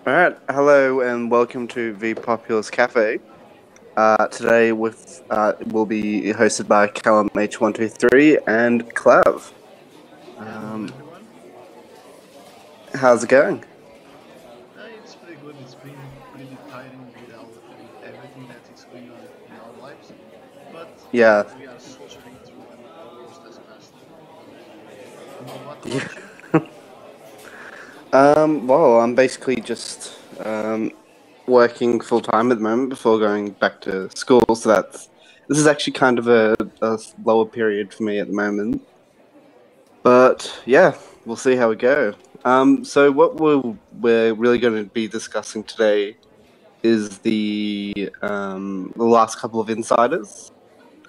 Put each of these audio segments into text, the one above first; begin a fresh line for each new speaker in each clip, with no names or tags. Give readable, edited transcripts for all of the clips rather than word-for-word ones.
All right, hello and welcome to vPopulus Cafe. Today will be hosted by Callum H123 and Clav.
Yeah, hello
Um,
everyone.
how's it going?
It's pretty good. It's been pretty tiring with everything that is going on in our lives, but
Yeah,
we are soldiering through, and almost as fast. What
yeah.
about you?
Well, I'm basically just working full time at the moment before going back to school. So this is actually kind of a lower period for me at the moment. But yeah, we'll see how we go. So what we're really going to be discussing today is the last couple of insiders.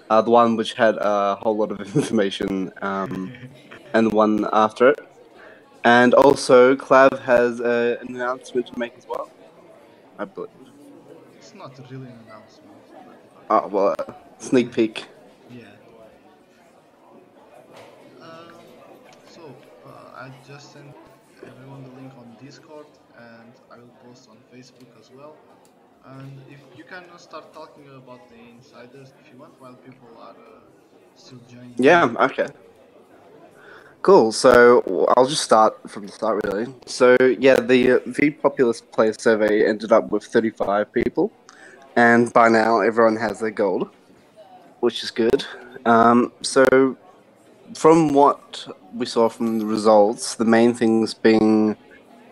The one which had a whole lot of information, and the one after it. And also, Clav has an announcement to make as well, I believe.
It's not really an announcement, but okay.
Oh, well, sneak peek.
Yeah. Um, I just sent everyone the link on Discord, and I will post on Facebook as well. And if you can start talking about the insiders if you want, while people are still joining in.
Yeah, okay. Cool. So I'll just start from the start, really. So yeah, the vPopulus player survey ended up with 35 people, and by now everyone has their gold, which is good. So from what we saw from the results, the main things being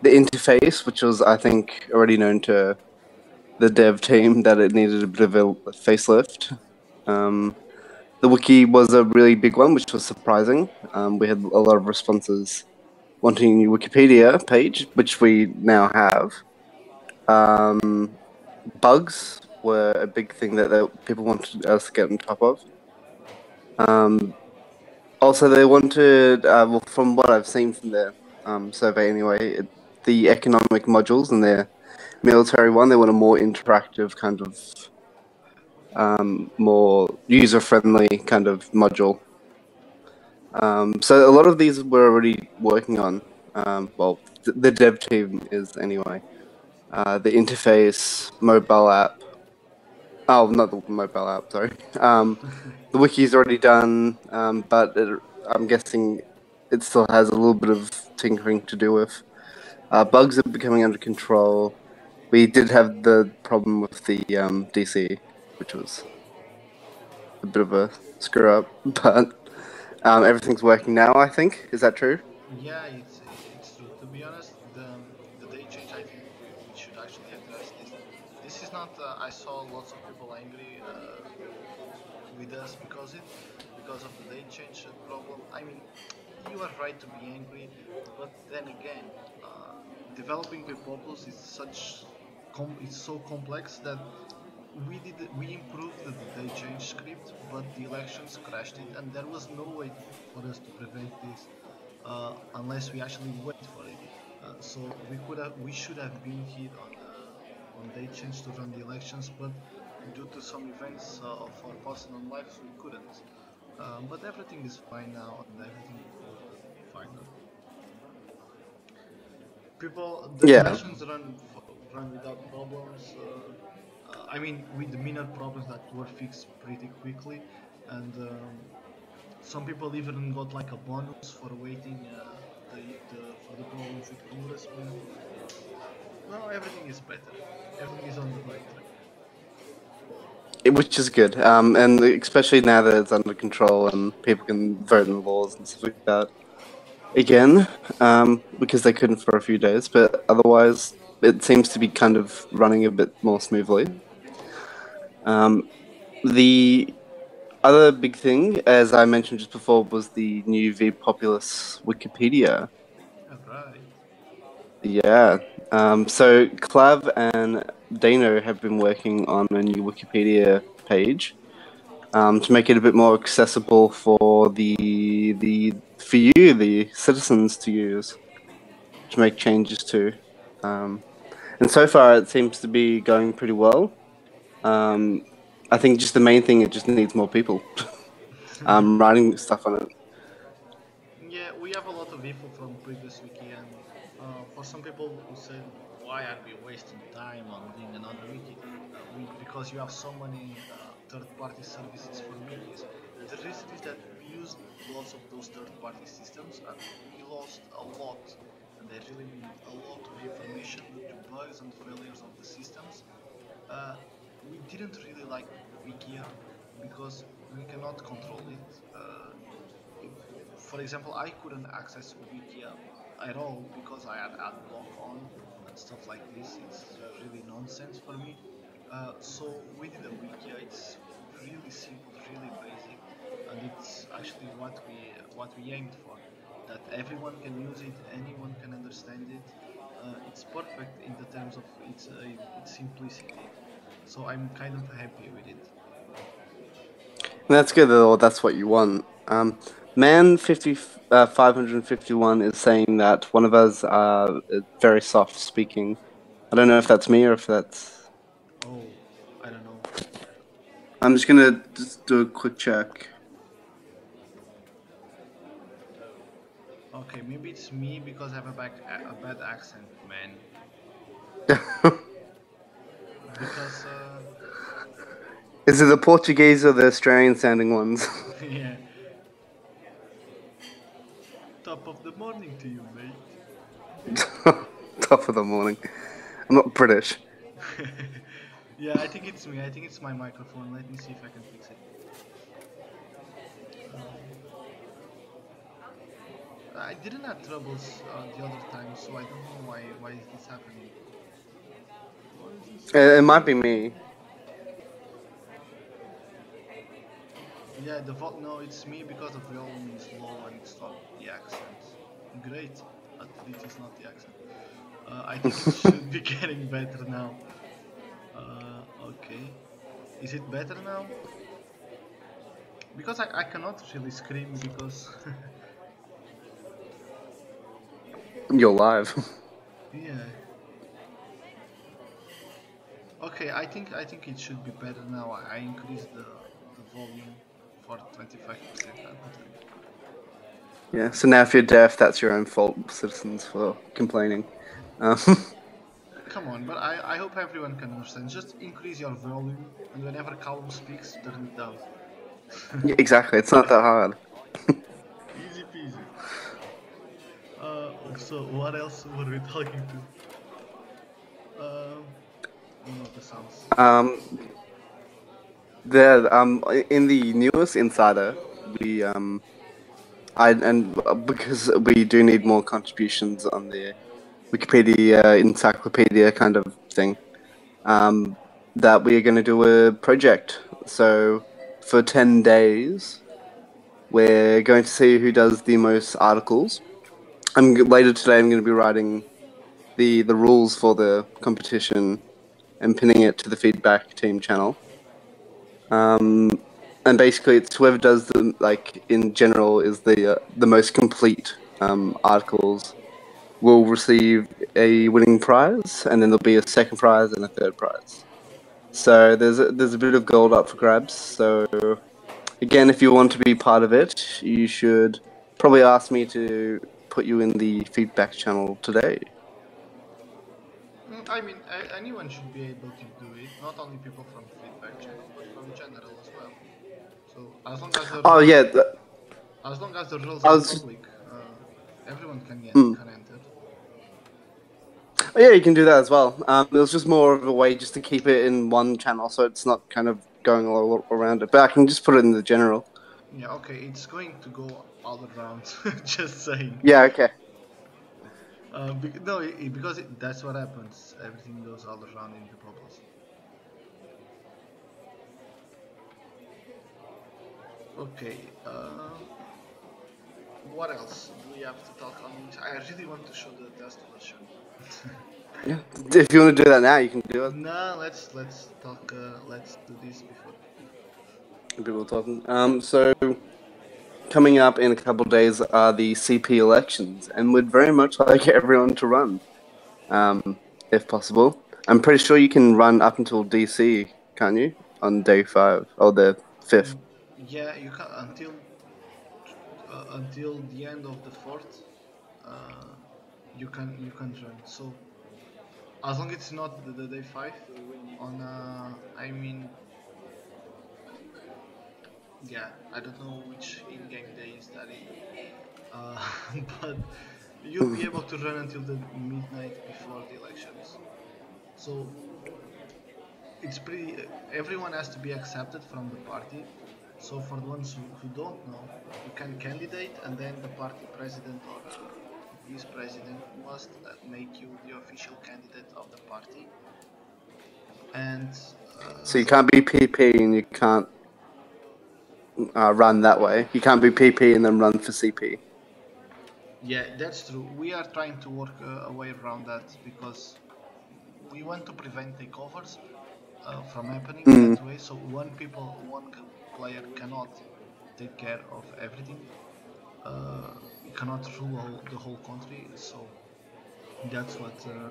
the interface, which was, I think, already known to the dev team that it needed a bit of a facelift. Um, the wiki was a really big one, which was surprising. We had a lot of responses wanting a new Wikipedia page, which we now have. Um, bugs were a big thing that people wanted us to get on top of. Um, Also, they wanted, well, from what I've seen from their survey anyway, the economic modules and their military one, they want a more interactive kind of, more user-friendly kind of module. So a lot of these we're already working on. Well, the dev team is anyway. The interface, mobile app. Oh, not the mobile app. Sorry. The wiki is already done, but I'm guessing it still has a little bit of tinkering to do with. Bugs are becoming under control. We did have the problem with the DC, which was a bit of a screw up, but everything's working now. I think is that true?
Yeah, it's true. To be honest, the day change, I think we should actually address this. This is not. I saw lots of people angry with us because of the day change problem. I mean, you are right to be angry, but then again, developing vPopulus is it's so complex that we improved the day change script, but the elections crashed it, and there was no way for us to prevent this unless we actually wait for it. So we should have been here on day change to run the elections, but due to some events of our personal lives, we couldn't. But everything is fine now, and everything will run fine now. The
Yeah,
elections run without problems. I mean, with the minor problems that were fixed pretty quickly, and some people even got like a bonus for waiting for the problems with congressmen. Now everything is better. Everything is on the right track.
which is good. And especially now that it's under control and people can vote in laws and stuff like that again, because they couldn't for a few days, but otherwise it seems to be kind of running a bit more smoothly. Um, the other big thing, as I mentioned just before, was the new vPopulus Wikipedia.
All right.
Yeah. So Clav and Dano have been working on a new Wikipedia page, to make it a bit more accessible for the citizens to use, to make changes to. Um, and so far, it seems to be going pretty well. Um, I think just the main thing, it just needs more people writing stuff on it.
Yeah, we have a lot of info from previous wiki, and for for some people who said, why are we wasting time on doing another wiki? Because you have so many third-party services for wikis. The reason is that we used lots of those third-party systems and we lost a lot, and I really mean a lot of information due to bugs and failures of the systems. uh, we didn't really like Wikia because we cannot control it. For example, I couldn't access Wikia at all because I had ad block on and stuff like this. It's really nonsense for me. So we did a Wikia. It's really simple, really basic, and it's actually what we aimed for. That everyone can use it, anyone can understand it. It's perfect in the terms of its simplicity. So I'm kind of happy with it.
That's good, though. That's what you want. Man 551 is saying that one of us are very soft speaking. I don't know if that's me or if that's.
Oh, I don't know.
I'm just gonna just do a quick check.
Okay, maybe it's me because I have a bad accent, man. Because
Is it the Portuguese or the Australian sounding ones?
yeah, top of the morning to you, mate.
Top of the morning. I'm not British.
Yeah, I think it's me. I think it's my microphone. Let me see if I can fix it. Um, I didn't have troubles the other time, so I don't know why is this happening. Why is this
It might
happening?
be me.
Yeah, no, it's me because the volume is low and it's not the accent. Great, but it is not the accent. I think it should be getting better now. Okay, is it better now? Because I cannot really scream because
You're live.
yeah. Okay, I think it should be better now. I increased the volume for 25%. I don't think.
Yeah, so now if you're deaf, that's your own fault, citizens, for complaining. Um,
Come on, but I hope everyone can understand. Just increase your volume, and whenever Callum speaks, turn it down.
yeah, exactly, it's not that hard.
Easy peasy. So what else were we talking to? One of the sounds.
Um, in the newest Insider, we because we do need more contributions on the Wikipedia encyclopedia kind of thing. Um, that we are going to do a project. So for 10 days, we're going to see who does the most articles. Later today. I'm going to be writing the rules for the competition and pinning it to the feedback team channel. Um, and basically, it's whoever does the in general is the most complete articles will receive a winning prize, and then there'll be a second prize and a third prize. So there's a bit of gold up for grabs. So again, if you want to be part of it, you should probably ask me to put you in the feedback channel today.
I mean, anyone should be able to do it. Not only people from feedback channel, but from general as well. So
Oh yeah,
as long as the rules
I
are
was.
public, everyone
Mm.
can enter.
Oh, yeah, you can do that as well. It was just more of a way just to keep it in one channel, so it's not kind of going all around it. But I can just put it in the general.
Yeah, okay, it's going to go all around. Just saying.
Yeah, okay.
No, because that's what happens. Everything goes all around in vPopulus. Okay. What else do we have to talk on? I really want to show the test version.
Yeah, if you want to do that now, you can do it.
No, let's talk. Let's do this before.
People talking. So coming up in a couple of days are the CP elections, and we'd very much like everyone to run, if possible. I'm pretty sure you can run up until DC, can't you? On day 5 or the 5th.
Yeah, you can until the end of the fourth. Uh, you can run. So as long as it's not the day 5 on I mean, yeah, I don't know which in-game days that is, uh, but you'll be able to run until the midnight before the elections. So it's pretty. Everyone has to be accepted from the party. So for the ones who don't know, you can candidate, and then the party president or vice president must make you the official candidate of the party. And
So you can't be PP and you can't run that way. You can't be PP and then run for CP.
yeah, that's true. We are trying to work a way around that because we want to prevent takeovers from happening
Mm.
that way. So one player cannot take care of everything. You cannot rule the whole country. So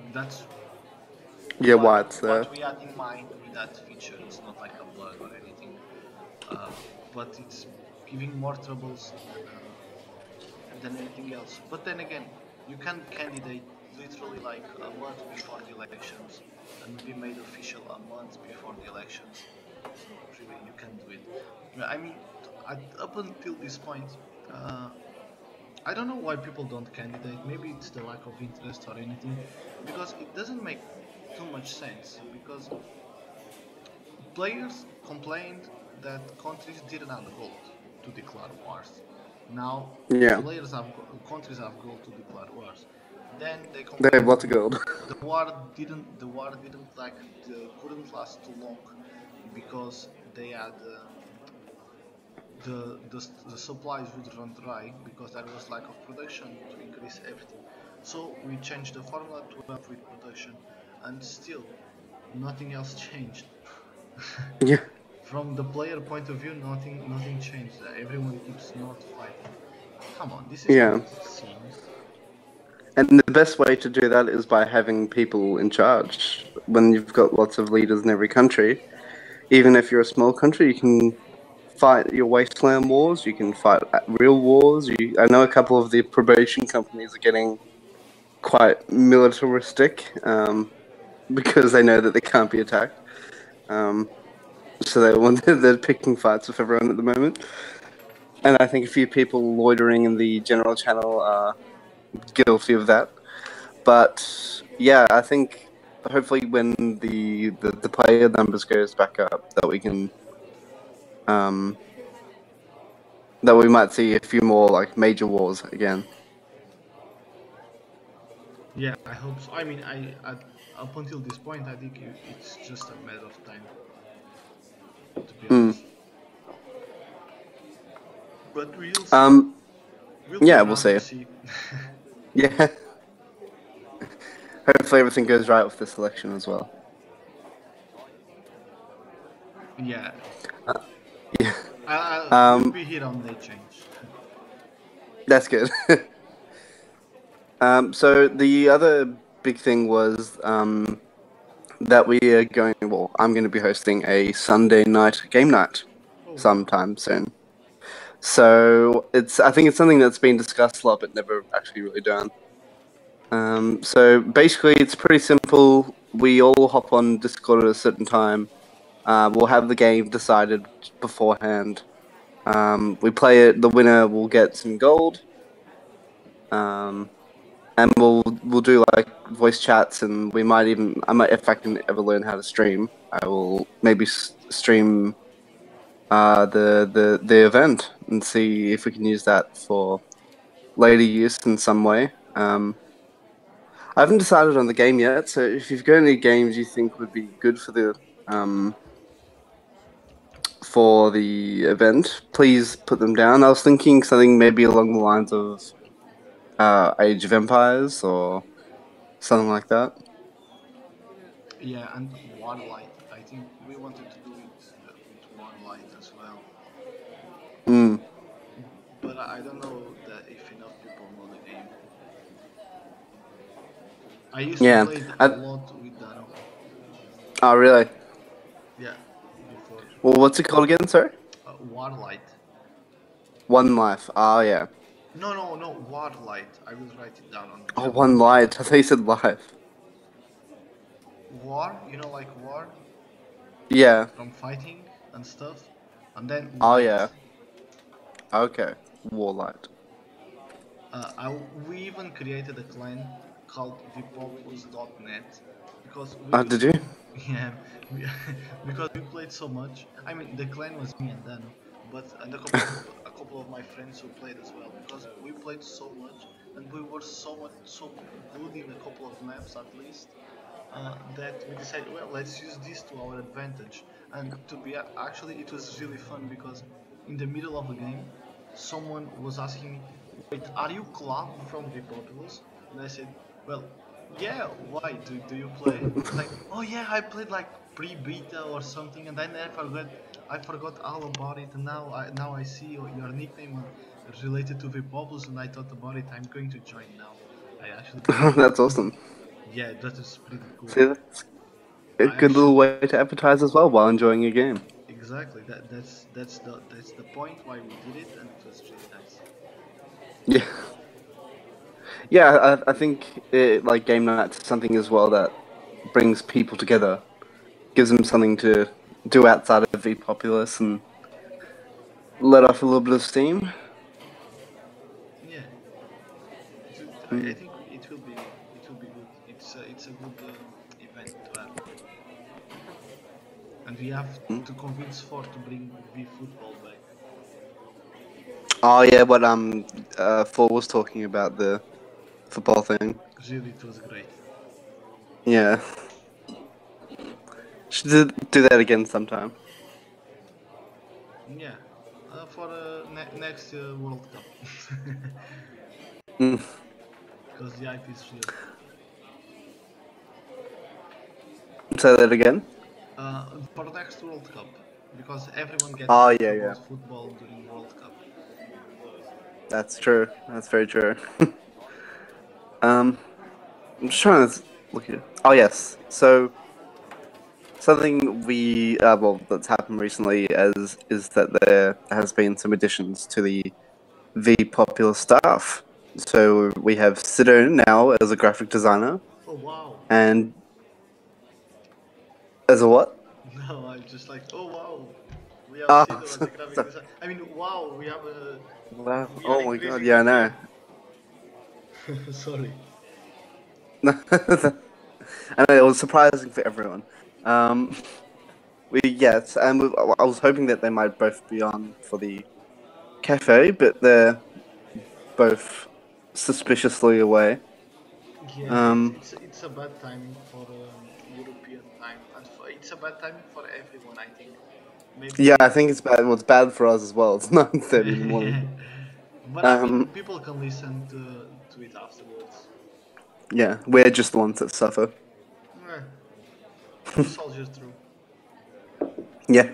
that's
Yeah, why it's there.
what we had in mind with that feature. It's not like a bug or anything, but it's giving more troubles than anything else. But then again, you can candidate literally like a month before the elections and be made official a month before the elections. So really, you can do it. I mean, up until this point, uh, I don't know why people don't candidate. Maybe it's the lack of interest or anything, because it doesn't make too much sense. Because players complained that countries didn't have gold to declare wars. Now
Yeah,
countries have gold to declare wars. Then they
they have
complained
lots of gold.
the war didn't like couldn't last too long because they had the supplies would run dry because there was lack of production to increase everything. So we changed the formula to help with production, and still nothing else changed.
Yeah,
From the player point of view, nothing changed. Everyone keeps not fighting. Come on, this is
yeah.
not serious.
And the best way to do that is by having people in charge. When you've got lots of leaders in every country, even if you're a small country, you can fight your wasteland wars. You can fight real wars. I know a couple of the probation companies are getting quite militaristic because they know that they can't be attacked. Um, so they're picking fights with everyone at the moment. And I think a few people loitering in the general channel are guilty of that. But yeah, I think hopefully when the player numbers goes back up, that we can um, that we might see a few more like major wars again.
Yeah, I hope so. I mean, up until this point, I think it's just a matter of time, to be
Mm.
honest. But we'll see.
Um,
We'll be
yeah, we'll
around to
see.
see.
Yeah, hopefully everything goes right with this election as well.
Yeah,
Yeah,
we'll
um,
be here on day change.
that's good. So the other big thing was that we are going. Well, I'm going to be hosting a Sunday night game night
Oh wow.
sometime soon. So I think it's something that's been discussed a lot, but never actually really done. So basically, it's pretty simple. We all hop on Discord at a certain time. We'll have the game decided beforehand. We play it. The winner will get some gold. Um, and we'll do like voice chats, and I might, if I can ever learn how to stream, I will maybe stream the event and see if we can use that for later use in some way. I haven't decided on the game yet, so if you've got any games you think would be good um, for the event, please put them down. I was thinking something maybe along the lines of Age of Empires or something like that.
Yeah, and Warlight. I think we wanted to do it with Warlight as well,
Mm,
but I don't know that if enough people know the game. I used to
yeah.
play it a lot with Dano.
Oh, really?
Yeah, before
Well, what's it called again? Sorry.
Warlight.
One Life. Oh, yeah.
No, Warlight. I will write it down on the
Oh,
chat.
one light. I thought you said live.
War, like war
Yeah.
from fighting and stuff, and then
Oh
light.
yeah. Okay. War light.
We even created a clan called vPopulus.net because we,
Did you?
yeah, we, because we played so much. I mean, the clan was me and Dano, but and a couple of my friends who played as well because we played so much and we were so good in a couple of maps at least that we decided, well, let's use this to our advantage. And actually, it was really fun because in the middle of the game, someone was asking me, "Wait, are you Club from vPopulus?" And I said, "Well, yeah. Why do you play?" It's like, "Oh yeah, I played like pre-beta or something, and then I forgot all about it, and now I see your nickname related to vPopulus, and I thought about it. I'm going to join now. I actually can't wait."
That's awesome.
Yeah, that is pretty cool.
See, that's a
I
good little
actually
way to advertise as well while enjoying your game.
exactly that's the point why we did it, and it was really nice.
Yeah. Yeah, I think like game nights is something as well that brings people together, gives them something to do outside of vPopulous and let off a little bit of steam.
Yeah, I
Mm.
think it will be good. It's a good event to have, and we have
Mm.
to convince for to bring V football back.
Oh yeah, what Four was talking about the football thing.
Really, it was great.
Yeah, should do that again sometime.
Yeah, for next World Cup
Mm.
because the hype is real.
Say that again.
For next World Cup because everyone gets
Oh
hyped
yeah, yeah.
about football during World Cup.
That's true. That's very true. um, I'm just trying to look at. Oh yes. So something well that's happened recently is that there has been some additions to the Popular staff. So we have Sido now as a graphic designer
Oh wow!
and as a what?
No, I'm just like, oh wow, we have
Oh,
Sido as a graphic design. I mean, wow,
wow.
we are
Oh my god,
increasing
yeah,
the
I know.
team. Sorry.
I know it was surprising for everyone. Um, yes, and I was hoping that they might both be on for the cafe, but they're both suspiciously away.
Yeah,
Um,
it's a bad timing for European time, and it's a bad timing for everyone. I think
yeah, I
maybe,
think it's bad. Well, it's bad for us as well. It's 9:30 in the morning.
but I mean,
Um,
people can listen to it afterwards.
yeah, we're just the ones that suffer.
Eh, we soldier through.
Yeah.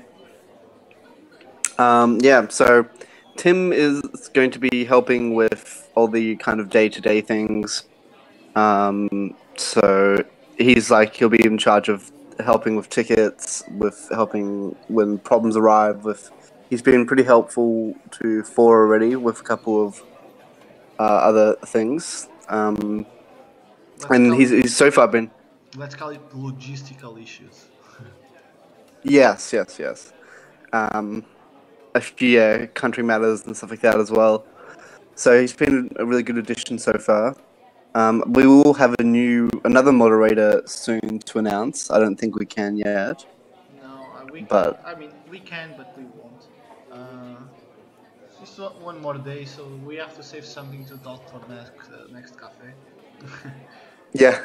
Yeah. So Tim is going to be helping with all the kind of day-to-day things. So he'll be in charge of helping with tickets, with helping when problems arrive. He's been pretty helpful to Four already with a couple of other things.
Let's
And
call it
he's so far been
logistical issues.
yes. Um, a few country matters and stuff like that as well. So he's been a really good addition so far. We will have another moderator soon to announce. I don't think we can yet,
No, we can't.
but
I mean, we can, but we won't. Uh, just one more day, so we have to save something to talk for next cafe.
yeah,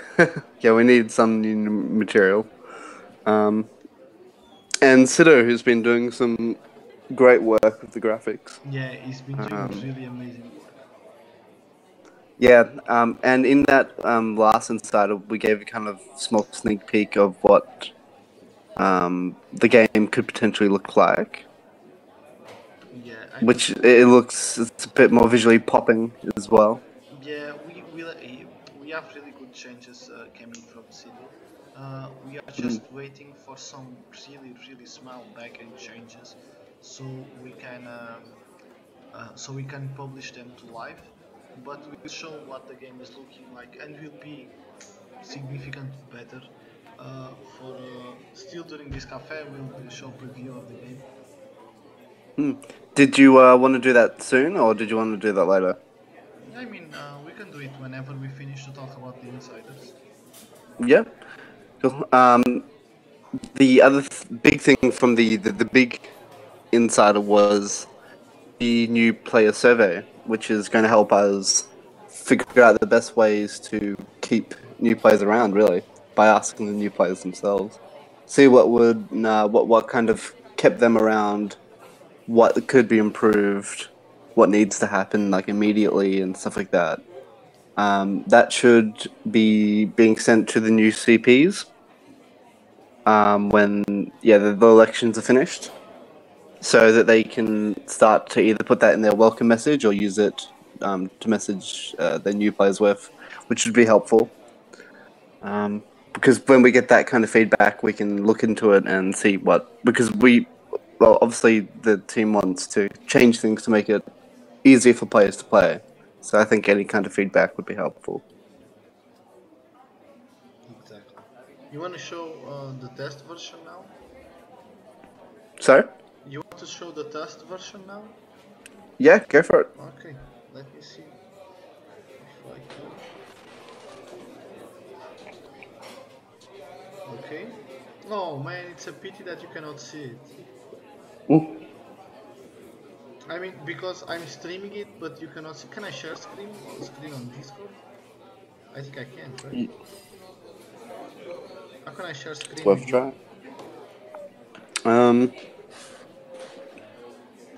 yeah, we need some new material. Um, and Sido, who's been doing some great work with the graphics.
Yeah, he's been doing
Um,
really amazing work.
yeah, and in that last insider, we gave a kind of small sneak peek of what the game could potentially look like,
Yeah, I think
which it looks it's a bit more visually popping as well.
yeah we have really good changes coming from Sido. We are
Mm.
just waiting for some really small backend changes, so we can so we can publish them to live. But we'll show what the game is looking like, and will be significant better. For still during this cafe, we'll show preview of the game.
Hmm. Did you want to do that soon, or did you want to do that later?
I mean, we can do it whenever we finish to talk about the insiders.
Yeah. Cool. The other big thing from the big insider was the new player survey, which is going to help us figure out the best ways to keep new players around, really, by asking the new players themselves. See what would what kind of kept them around, what could be improved, what needs to happen like immediately, and stuff like that. That should be being sent to the new CPs when the elections are finished, so that they can start to either put that in their welcome message or use it to message their new players with, which would be helpful. Because when we get that kind of feedback, we can look into it and see because well, obviously the team wants to change things to make it easier for players to play. So I think any kind of feedback would be helpful.
Exactly. You want to show the test version now?
So
You want to show the test version now?
yeah, go for it.
Okay, let me see if I can. Okay. Oh man, it's a pity that you cannot see it.
Mm.
I mean, because I'm streaming it, but you cannot see. Can I share screen on Discord? I think I can't, right? How can I share
It's
screen
worth a
with you?
try.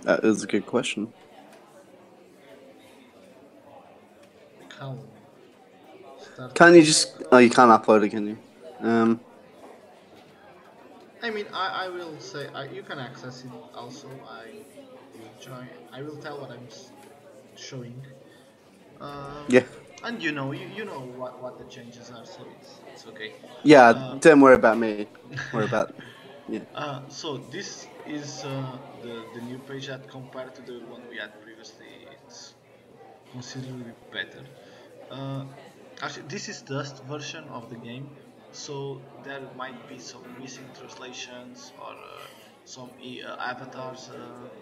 That is a good question.
How? Start.
Can't you just? Oh, you can't upload it, can you?
I mean, I will say you can access it also. I will join. I will tell what I'm showing. Um,
Yeah,
and you know what the changes are, so it's okay.
yeah.
Uh,
Don't worry about me. Worry about yeah.
so this is the new page that compared to the one we had previously, it's considerably better. Uh, Actually, this is Dust version of the game, so there might be some missing translations or some avatars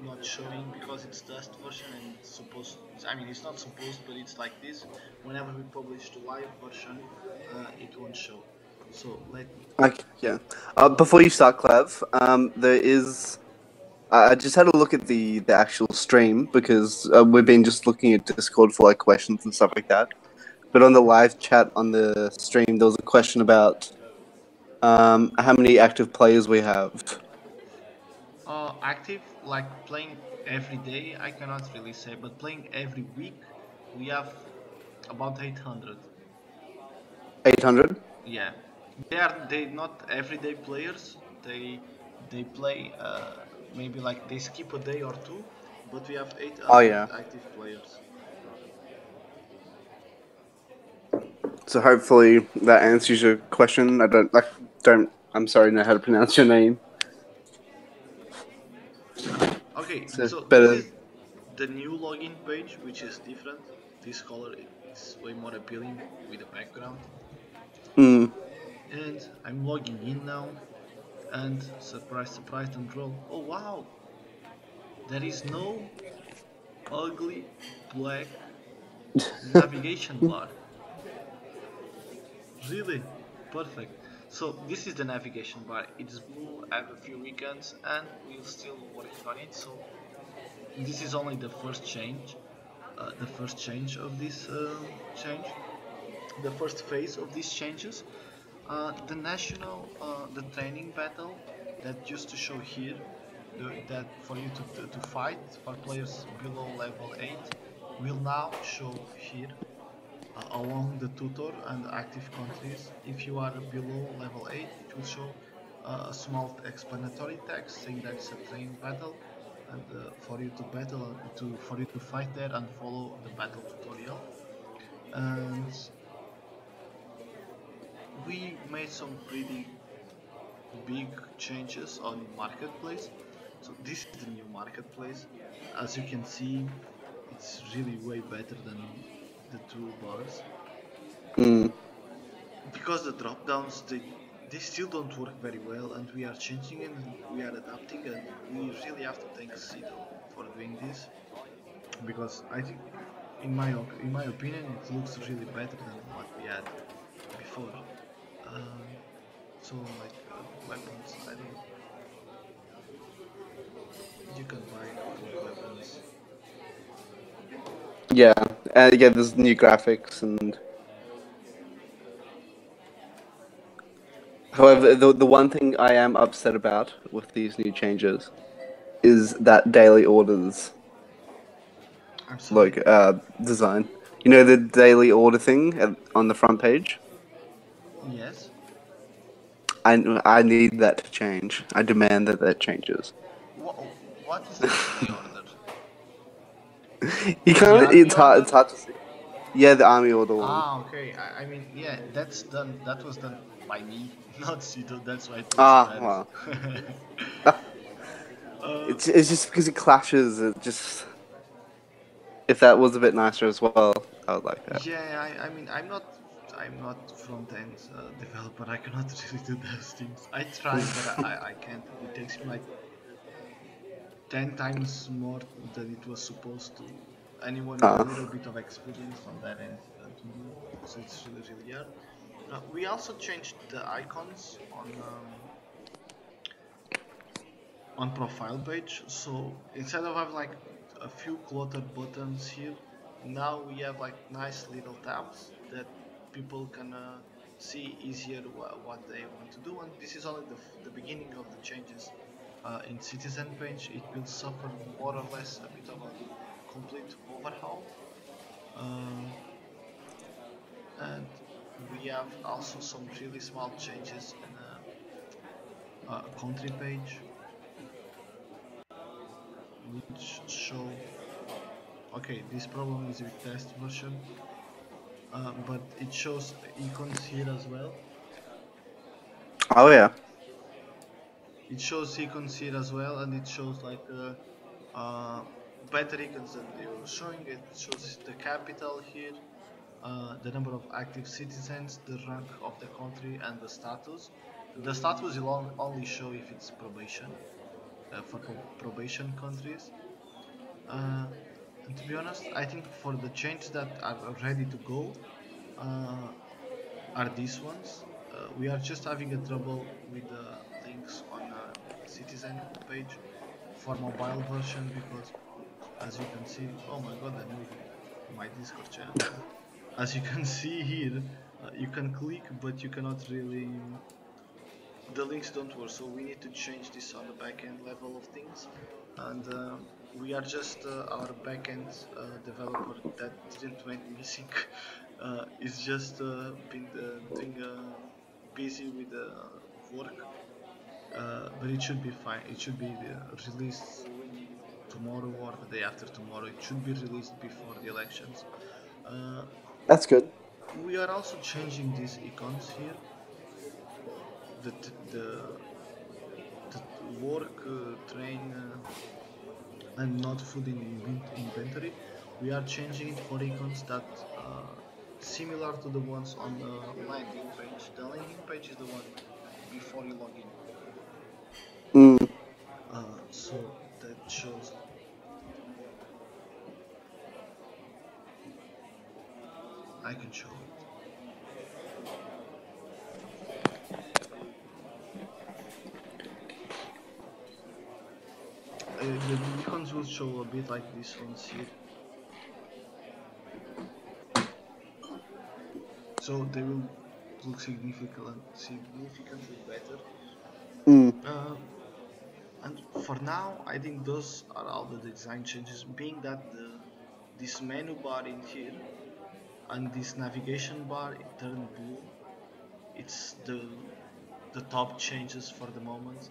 not showing because it's Dust version and it's supposed. I mean, it's not supposed, but it's like this. Whenever we publish the live version, it won't show. So let me.
Like yeah. Before you start, Clav, there is. I just had a look at the actual stream because we've been just looking at Discord for like questions and stuff like that. But on the live chat on the stream, there was a question about how many active players we have.
Active, like playing every day, I cannot really say, but playing every week, we have about 800.
800.
Yeah, they not everyday players. They play maybe like they skip a day or two, but we have
Oh
800
yeah.
active players.
So hopefully that answers your question. I don't. I'm sorry, know how to pronounce your name.
Okay,
So
so this
better.
is the new login page, which is different. This color is way more appealing with the background.
Mm.
And I'm logging in now, and surprise, surprise, don't roll. Oh wow, there is no ugly black navigation bar. Really? Perfect. So this is the navigation bar. It's blue, I have a few weekends and we're still working on it. So this is only the first change of this change, the first phase of these changes. The training battle that used to show here, that for you to fight for players below level 8 will now show here along the tutor and active countries. If you are below level 8, it will show a small explanatory text saying that it's a training battle and for you to battle for you to fight there and follow the battle tutorial. And we made some pretty big changes on marketplace. So this is the new marketplace. As you can see, it's really way better than the toolbars.
Mm.
Because the drop downs they still don't work very well, and we are changing and we are adapting, and we really have to thank Sido for doing this, because I think in my opinion it looks really better than what we had before. So like weapons, I don't know, you can buy a couple of weapons.
Yeah, yeah. There's new graphics, and however, the one thing I am upset about with these new changes is that daily orders
I'm sorry.
like design. You know the daily order thing on the front page.
Yes.
I need that to change. I demand that that changes.
what what is the daily order?
You
The
can't.
army
It's
order?
hard to see. Yeah, the army order one.
Ah, okay. I mean, yeah, that's done. That was done by me, not Sito. That's why it looks
Ah,
bad.
well.
uh,
It's just because it clashes. It just if that was a bit nicer as well, I would like that.
yeah, I mean, I'm not front end developer. I cannot really do those things. I try, but I can't. It takes me like 10 times more than it was supposed to. Anyone with a
Uh,
little bit of experience on that end to do. So it's really hard. We also changed the icons on profile page. So instead of having like a few cluttered buttons here, now we have like nice little tabs that people can see easier what they want to do. And this is only the beginning of the changes. In citizen page, it will suffer more or less a bit of a complete overhaul. Um, and we have also some really small changes in a country page, which show, okay, this problem is with test version, but it shows icons here as well.
oh yeah.
It shows icons here as well, and it shows like uh, better icons than they were showing. It shows the capital here, the number of active citizens, the rank of the country, and the status. The status will only show if it's probation for probation countries. Uh, and to be honest, I think for the changes that are ready to go, uh, are these ones. We are just having a trouble with the links on citizen page for mobile version, because as you can see, oh my god, I moved my Discord channel. As you can see here, you can click, but you cannot really. The links don't work, so we need to change this on the backend level of things. And we are just our backend developer that didn't went missing. Is just been doing busy with work, but it should be fine. It should be released tomorrow or the day after tomorrow. It should be released before the elections. Uh,
That's good.
we are also changing these icons here. The the work train and not food in inventory. We are changing it for icons that similar to the ones on the landing page. The landing page is the one before you log in.
Mm.
So that shows. I can show it. The icons will show a bit like this ones here. So they will look significantly better.
Mm.
Uh, and for now, I think those are all the design changes. Being that this menu bar in here and this navigation bar it turned blue. It's the top changes for the moment,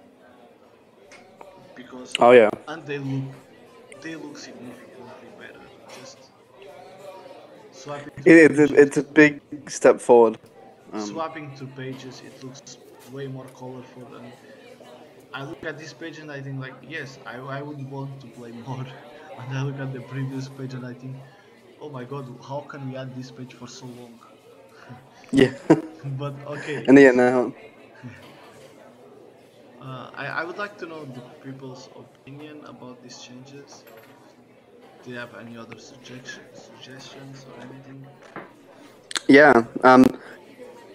because
Oh yeah.
and they look significantly better. Just swapping to
It's a
pages.
big step forward.
Swapping to pages, it looks way more colorful, and I look at this page and I think like, yes, I would want to play more. And I look at the previous page and I think, oh my god, how can we add this page for so long?
Yeah.
But okay,
And yeah,
it's.
now
I would like to know the people's opinion about these changes. Do you have any other suggestions or anything?
yeah.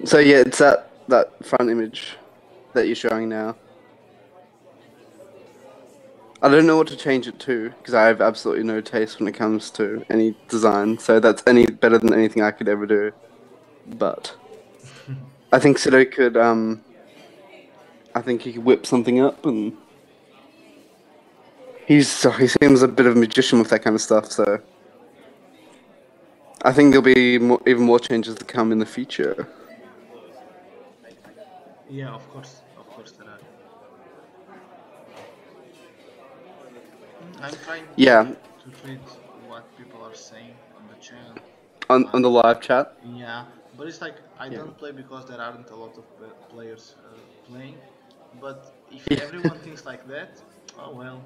So yeah, it's that front image that you're showing now. I don't know what to change it to because I have absolutely no taste when it comes to any design. So that's any better than anything I could ever do. But I think Sido could I think he could whip something up, and he seems a bit of a magician with that kind of stuff. So I think there'll be even more changes to come in the future.
Yeah, of course there are. I'm trying
Yeah,
to read what people are saying on the chat.
on the live chat.
Yeah, but it's like I
Yeah,
don't play because there aren't a lot of players playing. But if
yeah.
everyone thinks like that, oh well.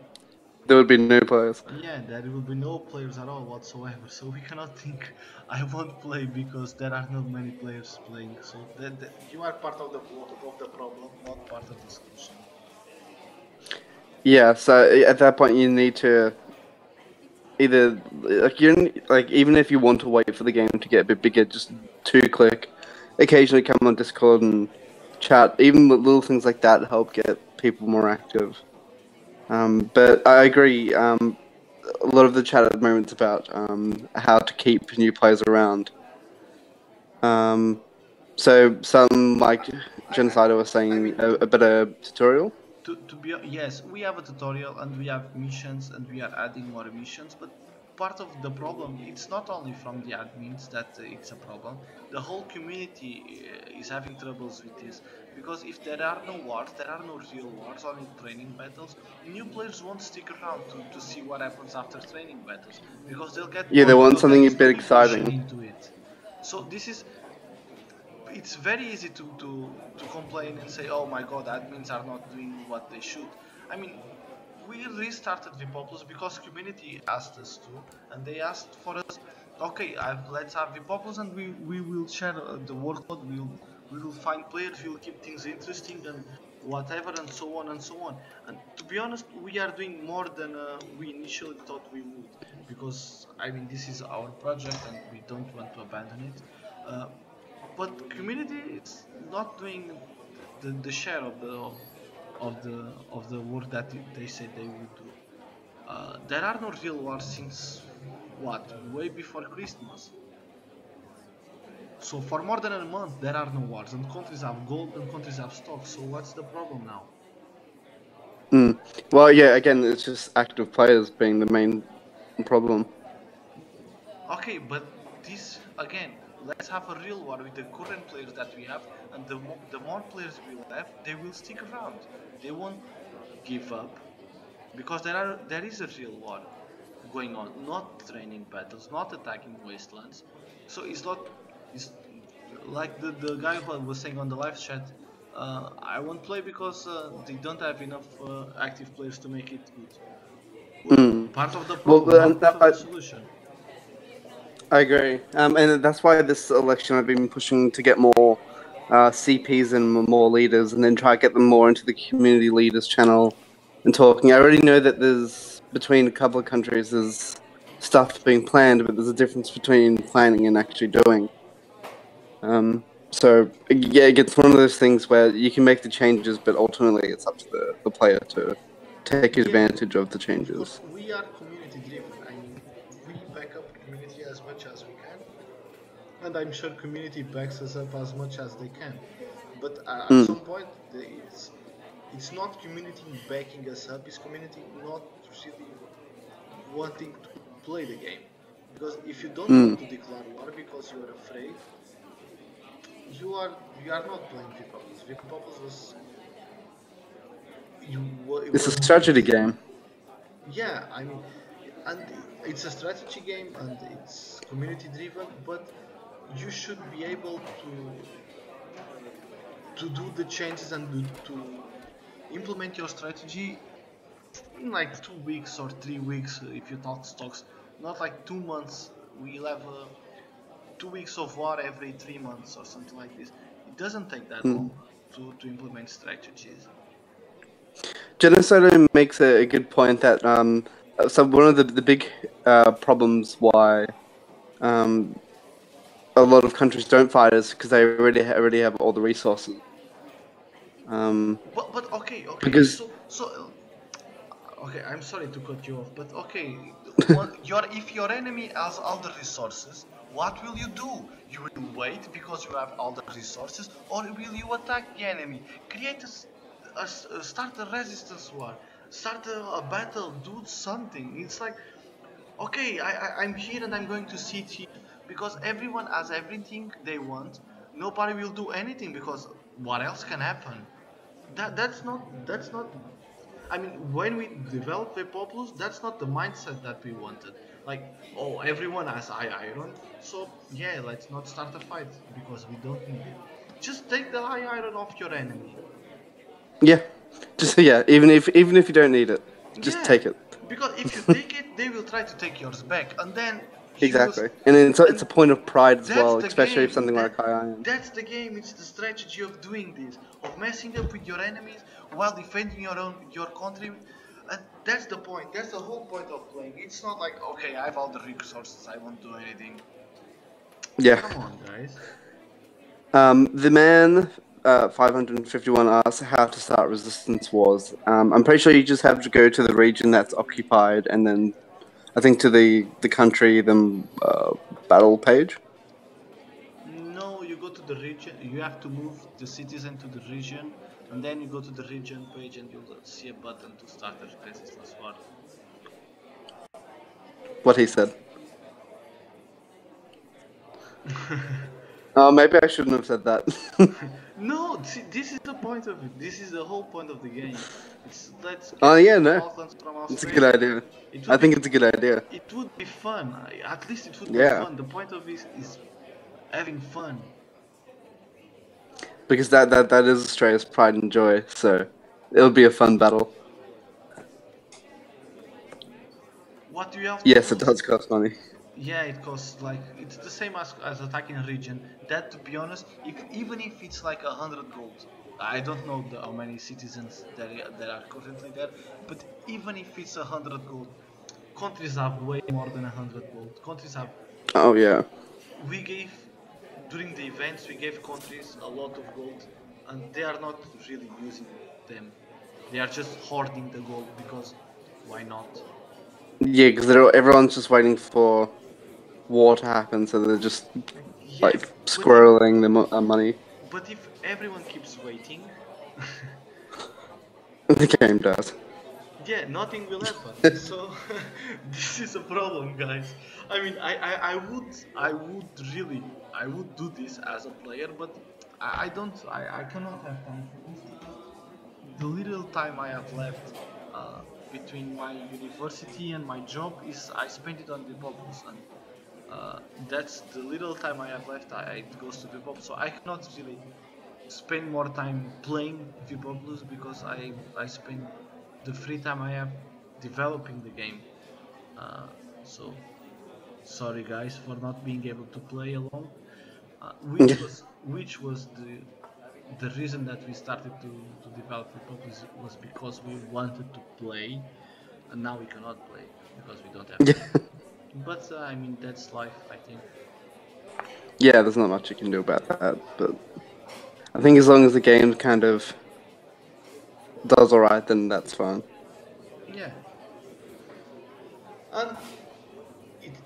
There would be no players.
Yeah, there will be no players at all whatsoever. So we cannot think I won't play because there are not many players playing. So you are part of the problem, not part of the solution.
Yeah, so at that point you need to either like even if you want to wait for the game to get a bit bigger, just two click, occasionally come on Discord and chat. Even little things like that help get people more active. But I agree. A lot of the chat at the moment is about how to keep new players around. Um, so some like Genocider was
I
saying
mean,
a better tutorial.
to be yes, we have a tutorial and we have missions and we are adding more missions, but part of the problem it's not only from the admins that it's a problem. The whole community is having troubles with this because if there are no wars, there are no real wars, only training battles. New players won't stick around to see what happens after training battles because they'll get
Yeah, they
bored
want
because there
something a
is no
bit
evolution
exciting.
into it. So this is it's very easy to complain and say, oh my god, admins are not doing what they should. I mean, we restarted vPopulus because community asked us to, and they asked for us, okay, let's have vPopulus and we will share the workload, we will find players, we'll keep things interesting and whatever and so on and so on. And to be honest, we are doing more than we initially thought we would because, I mean, this is our project and we don't want to abandon it. Uh, but community is not doing the share of the work that they said they would do. There are no real wars since what way before Christmas. So for more than a month there are no wars, and countries have gold and countries have stock. So what's the problem now?
Mm. Well, yeah, again, it's just active players being the main problem.
Okay, but this again, let's have a real war with the current players that we have, and the more players we have, they will stick around. They won't give up because there is a real war going on, not training battles, not attacking wastelands. So it's like the guy who was saying on the live chat. I won't play because they don't have enough active players to make it good. Well,
Mm.
part of the
Well,
problem, not part of the solution.
I agree, and that's why this election I've been pushing to get more CPs and more leaders, and then try to get them more into the community leaders channel and talking. I already know that there's between a couple of countries there's stuff being planned, but there's a difference between planning and actually doing. So yeah, it gets one of those things where you can make the changes, but ultimately it's up to the player to take
Yeah,
advantage of the
of course,
changes.
we are community driven. I mean, we back up community as much as we can, and I'm sure community backs us up as much as they can. But at
Mm,
some point, it's not community backing us up; it's community not really wanting to play the game. Because if you don't want
mm.
to declare war because you are afraid, you are you are not playing vPopulus. vPopulus was it
It's a
was meant.
strategy game.
Yeah, I mean, and it's a strategy game and it's community driven, but you should be able to do the changes and to implement your strategy in like 2 weeks or 3 weeks if you talk stocks, not like 2 months. We'll have 2 weeks of war every 3 months or something like this. It doesn't take that long to implement strategies.
Genocide makes a good point that so one of the big problems why um, a lot of countries don't fight is because they already have all the resources.
But okay,
Because
okay, I'm sorry to cut you off, but okay, if your enemy has all the resources, what will you do? You will wait because you have all the resources, or will you attack the enemy? Create start a resistance war, start a battle, do something. It's like, okay, I'm here and I'm going to sit here because everyone has everything they want. Nobody will do anything because what else can happen? That's not. I mean, when we developed vPopulus, that's not the mindset that we wanted. Like, oh, everyone has iron, so yeah, let's not start a fight because we don't need it. Just take the high iron off your enemy.
yeah, just yeah, even if you don't need it, just
Yeah,
take it.
because if you take it, they will try to take yours back, and then you will.
Exactly, and it's
And
a point of pride as
that's
well,
the
especially if
game.
something like high iron.
That's the game. It's the strategy of doing this, of messing up with your enemies while defending your country. And that's the point. That's the whole point of playing. It's not like, okay, I have all the resources, I won't do anything.
Yeah.
Come on, guys.
The man 551 asks how to start resistance wars. I'm pretty sure you just have to go to the region that's occupied, and then I think to the country, then battle page.
No, you go to the region. You have to move the citizen to the region, and then you go to the region page, and you'll see a button to start a resistance war.
What he said. Oh, maybe I shouldn't have said that.
No, see, this is the point of it. This is the whole point of the game. It's let's
Oh
get
yeah,
the
no,
Falklands from
it's a good
Australia.
idea.
It
I
would be
think it's a good idea.
it would be fun. At least it would be
Yeah,
fun. The point of it is having fun.
because that is Australia's pride and joy. So it'll be a fun battle.
What do you have to
Yes, it
lose?
does cost money.
Yeah, it costs like it's the same as attacking a region. That, to be honest, even if it's like 100 gold, I don't know how many citizens there are currently there, but even if it's 100 gold, countries have way more than 100 gold. Countries have.
Oh yeah.
We gave during the events we gave countries a lot of gold, and they are not really using them. They are just hoarding the gold because why not?
Yeah, because everyone's just waiting for war to happen, so they're just
Yeah,
like
but if
squirreling the money.
but if everyone keeps waiting,
The game does.
yeah, nothing will happen. So this is a problem, guys. I mean, I would do this as a player, but I don't, I cannot have time for this because the little time I have left between my university and my job is I spend it on the bubbles, and that's the little time I have left. It goes to the bubble, so I cannot really spend more time playing vPopulus because I spend the free time I have developing the game. Uh, so sorry guys for not being able to play along. Which was the reason that we started to develop vPopulus was because we wanted to play, and now we cannot play because we don't have
Yeah.
time. But I mean that's life, I think.
Yeah, there's not much you can do about that, but I think as long as the game kind of does alright, then that's fine.
Yeah, and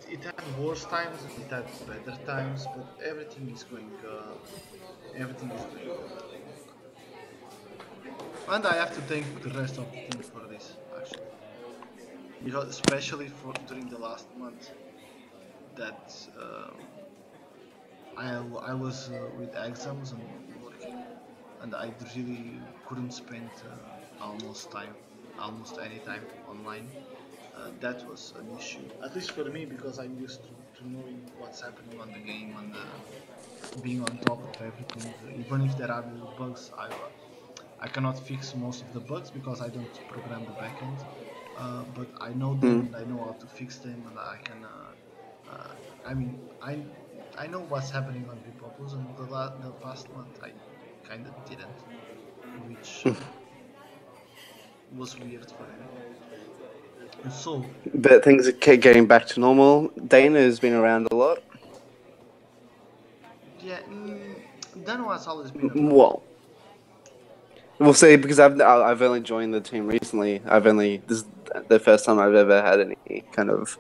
it had worse times and it had better times, but everything is going good. And I have to thank the rest of the team for this actually, because especially for during the last month that I was with exams and working, and I really couldn't spend almost any time online. That was an issue, at least for me, because I'm used to knowing what's happening on the game and being on top of everything. Even if there are bugs, I cannot fix most of the bugs because I don't program the backend, but I know them
Mm.
and I know how to fix them, and I can. I mean, I know what's happening on vPopulus, and the past month I kind of didn't, which was weird for me. So
But things are getting back to normal. Dana has been around a lot.
yeah, Dano has always been around.
Well, we'll see because I've only joined the team recently. This is the first time I've ever had any kind of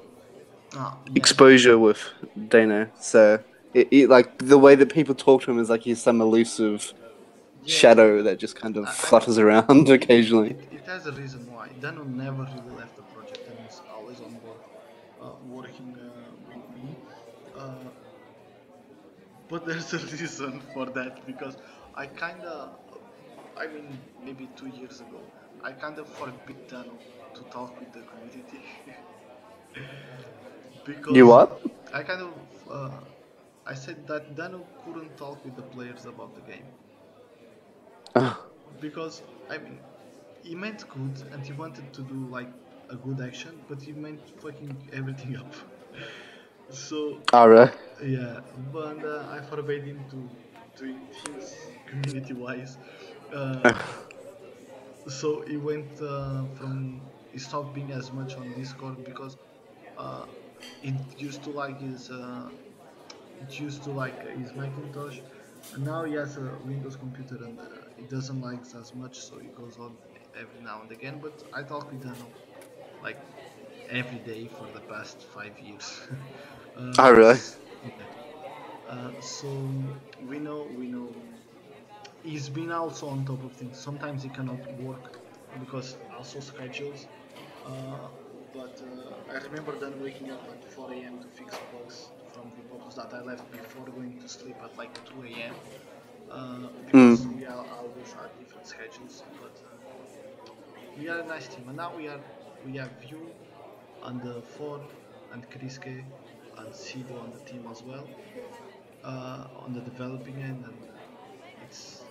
Yeah,
exposure with Dana. So like the way that people talk to him is like he's some elusive
yeah.
shadow that just kind of
I mean,
flutters around occasionally.
it has a reason why. Dano never really left the project and is always on board, working with me. Uh, but there's a reason for that because I kinda, I mean, maybe 2 years ago, I kind of forbid Dano to talk with the community
You
because
what?
I kind of, I said that Dano couldn't talk with the players about the game because I mean he meant good and he wanted to do like a good action, but he meant fucking everything up. So
Oh, really?
yeah, but I forbade him to doing things community wise. Uh, so he went from he stopped being as much on Discord because uh, it used to like his Macintosh, and now he has a Windows computer and it doesn't like as much, so he goes on every now and again. But I talk with Dano like every day for the past 5 years.
Oh, really?
Yeah. So we know he's been also on top of things. Sometimes he cannot work because also schedules. Uh, but I remember then waking up at 4 a.m. to fix bugs from the vPopulus that I left before going to sleep at like 2 a.m. Because
Mm.
we are always had different schedules. But we are a nice team, and now we have View on the 4 and Kriske and Sido on the team as well, on the developing end, and it's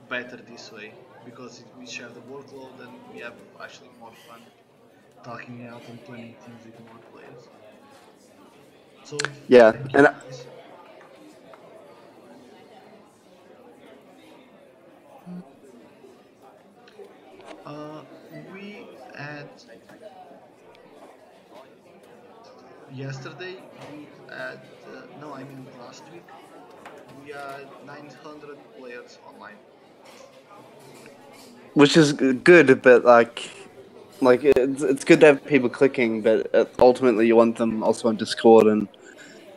better this way because we share the workload and we have actually more fun talking out and planning things with more players. So
Yeah,
thank you
and
guys. Uh, we had yesterday we had no, I mean last week we had 900 players online.
which is good, but like it's good to have people clicking, but ultimately you want them also on Discord and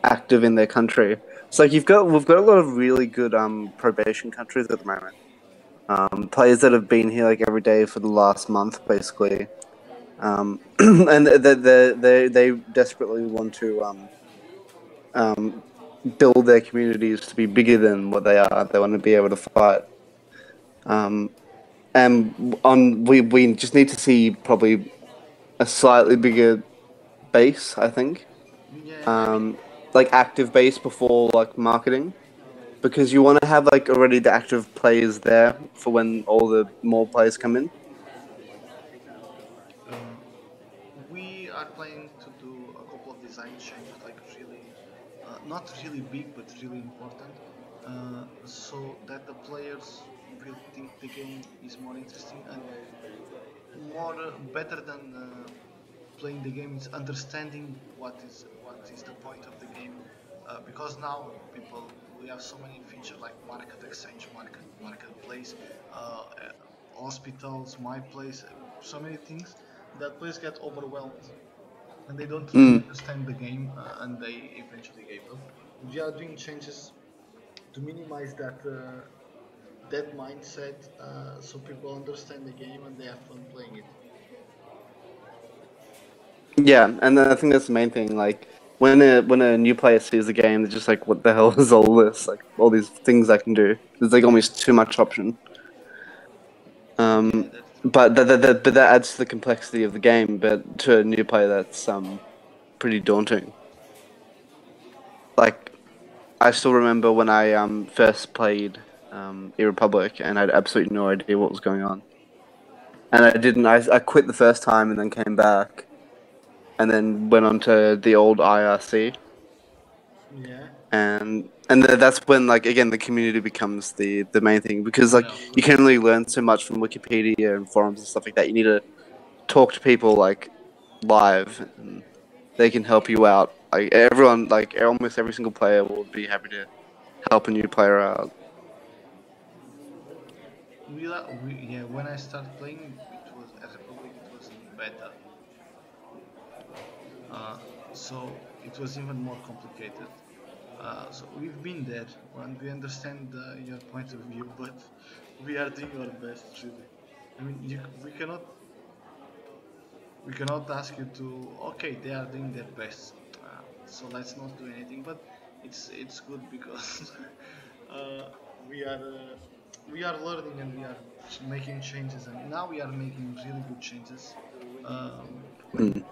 active in their country. So like we've got a lot of really good probation countries at the moment. Players that have been here like every day for the last month, basically, and they desperately want to build their communities to be bigger than what they are. They want to be able to fight. Um, and we just need to see probably a slightly bigger base, I think.
Yeah, I mean,
Um, like active base before like marketing, because you want to have like already the active players there for when all the more players come in.
uh, we are planning to do a couple of design changes, like really, not really big, but really important, so that the players will think the game is more interesting and more better than playing the game is understanding what is the point of the game, because now people we have so many features like market exchange, marketplace, hospitals, my place, so many things that players get overwhelmed and they don't really
Mm.
understand the game, and they eventually gave up. We are doing changes to minimize that mindset, so people understand the game and they have fun playing it.
Yeah, and then I think that's the main thing. Like when a new player sees the game, they're just like, "What the hell is all this? Like all these things I can do." There's like almost too much option.
Yeah, that's true.
But that adds to the complexity of the game. But to a new player, that's pretty daunting. Like I still remember when I first played eRepublic, and I had absolutely no idea what was going on. And I didn't. I quit the first time and then came back, and then went on to the old IRC,
Yeah.
and that's when, like, again, the community becomes the main thing, because like
Yeah, of
you
course.
can only learn so much from Wikipedia and forums and stuff like that. You need to talk to people like live, and they can help you out. Like everyone, like almost every single player will be happy to help a new player out.
Yeah, when I started playing, it was at Republic, it was in beta. Uh, so it was even more complicated. So we've been there and we understand your point of view, but we are doing our best, really. I mean, we cannot ask you to. Okay, they are doing their best, so let's not do anything. But it's good because uh, we are uh, we are learning and we are making changes, and now we are making really good changes. Like
Mm.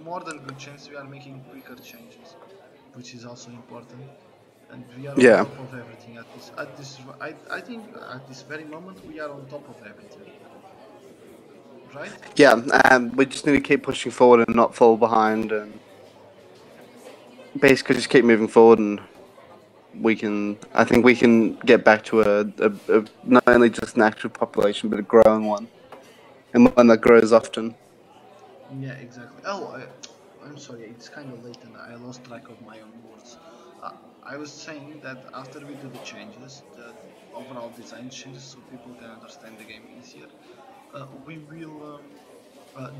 more than good changes, we are making quicker changes, which is also important. And we are on
Yeah,
top of everything I think at this very moment we are on top of everything, right?
yeah. We just need to keep pushing forward and not fall behind, and basically just keep moving forward, and we can. I think we can get back to a not only just an active population, but a growing one, and one that grows often.
Yeah, exactly. I'm sorry, it's kind of late and I lost track of my own words. uh, I was saying that after we do the changes, the overall design changes, so people can understand the game easier, we will uh,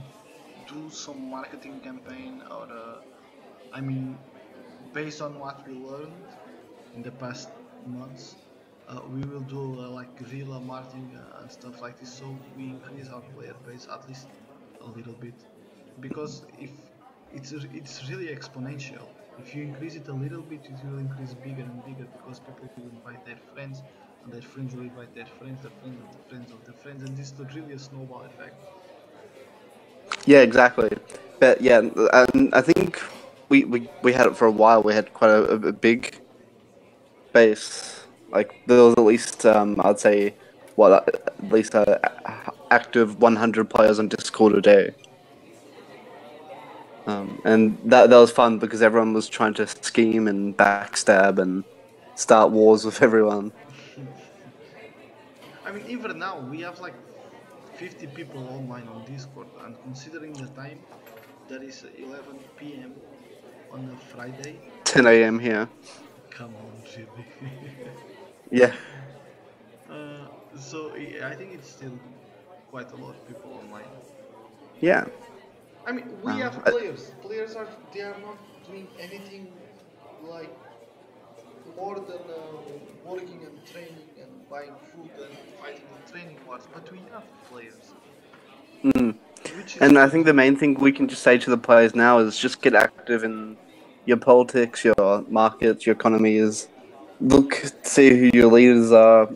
do some marketing campaign, or I mean, based on what we learned in the past months, we will do like guerrilla marketing and stuff like this, so we increase our player base at least a little bit. Because if it's really exponential, if you increase it a little bit, it will increase bigger and bigger because people will invite their friends, and their friends will invite their friends, the friends of the friends of the friends, and this is really a snowball effect.
Yeah, exactly. But yeah, and I think we had it for a while. We had quite a big base. Like there was at least I'd say what at least active 100 players on Discord a day. And that was fun because everyone was trying to scheme and backstab and start wars with everyone.
I mean, even now we have like 50 people online on Discord, and considering the time, that is 11 p.m. on a Friday.
10 a.m. here.
Come on, really.
Yeah,
uh, so I think it's still quite a lot of people online.
yeah.
I mean, we
Um,
have
I,
players. Players are they are not doing anything like more than working and training and buying food and fighting in training wars. But we have players,
mm.
which is
And I
good.
think the main thing we can just say to the players now is just get active in your politics, your markets, your economies. Look, see who your leaders are.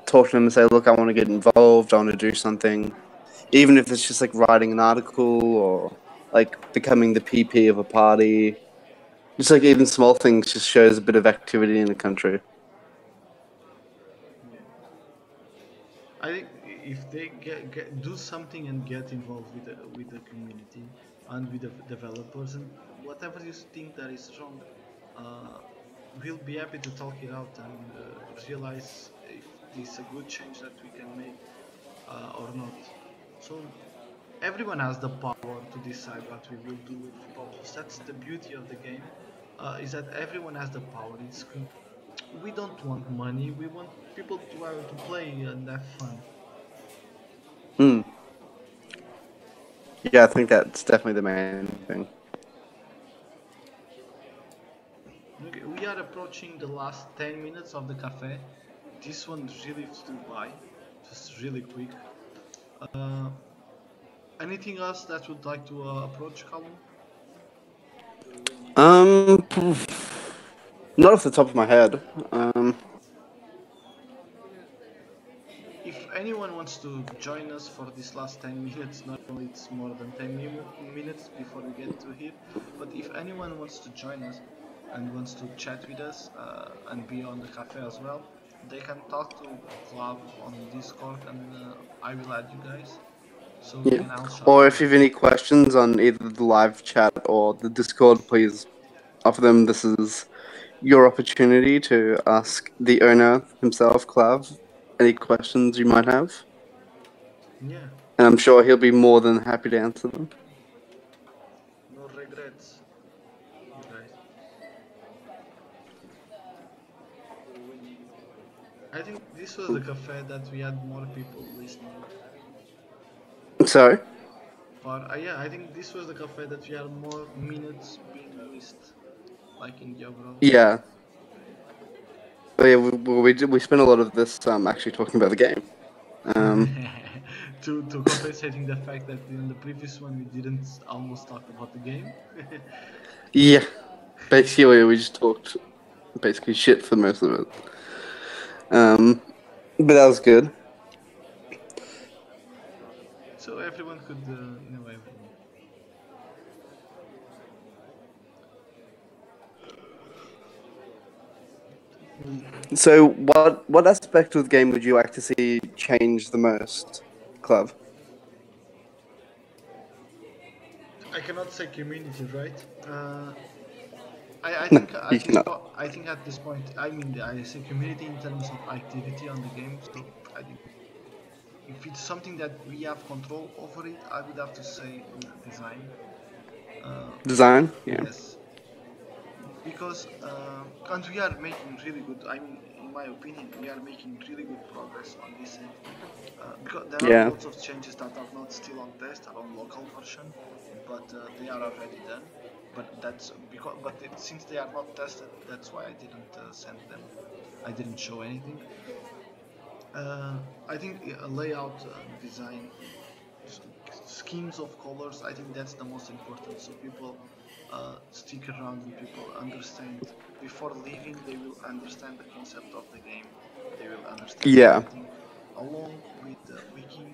Talk to them and say, "Look, I want to get involved. I want to do something." Even if it's just like writing an article or like becoming the PP of a party. Just like even small things just shows a bit of activity in the country.
Yeah. I think if they do something and get involved with the community and with the developers, and whatever you think that is wrong, uh, we'll be happy to talk it out and realize if this is a good change that we can make or not. So everyone has the power to decide what we will do with vPopulus. That's the beauty of the game, is that everyone has the power. We don't want money. We want people to play and have fun.
Hmm. Yeah, I think that's definitely the main thing.
Okay, we are approaching the last 10 minutes of the cafe. This one really flew by, just really quick. Uh, Anything else that would like to approach, Callum?
Um, not off the top of my head.
If anyone wants to join us for this last 10 minutes, normally it's more than 10 minutes before we get to here, but if anyone wants to join us and wants to chat with us and be on the cafe as well, they can talk to Club on Discord, and I will add you guys so we
Yeah.
can all shout
Or
out.
if you have any questions on either the live chat or the Discord, please offer them. This is your opportunity to ask the owner himself, Clav, any questions you might have.
Yeah,
And I'm sure he'll be more than happy to answer them.
no regrets, you guys. I think this was the cafe that we had more people listening.
Sorry?
But yeah, I think this was the cafe that we had more minutes being listed, like in the overall.
Yeah. But yeah, we spent a lot of this actually talking about the game.
To compensating the fact that in the previous one we didn't almost talk about the game.
Yeah. Basically, we just talked basically shit for most of it. But that was good.
So everyone could know everyone.
So, what aspect of the game would you like to see change the most, Club?
I cannot say community, right? I
No,
think
you
at this
cannot.
point, I mean, I say community in terms of activity on the game. So I think if it's something that we have control over it, I would have to say design.
Design? Yeah.
Yes, because and we are making really good. I mean, in my opinion, we are making really good progress on this end. Because there are
Yeah.
lots of changes that are not still on test, are on local version, but they are already done. But that's because, since they are not tested, that's why I didn't send them. I didn't show anything. I think a layout design s- schemes of colors, I think that's the most important, so people stick around and people understand before leaving. They will understand the concept of the game, they will understand
Yeah.
everything along with the wiki,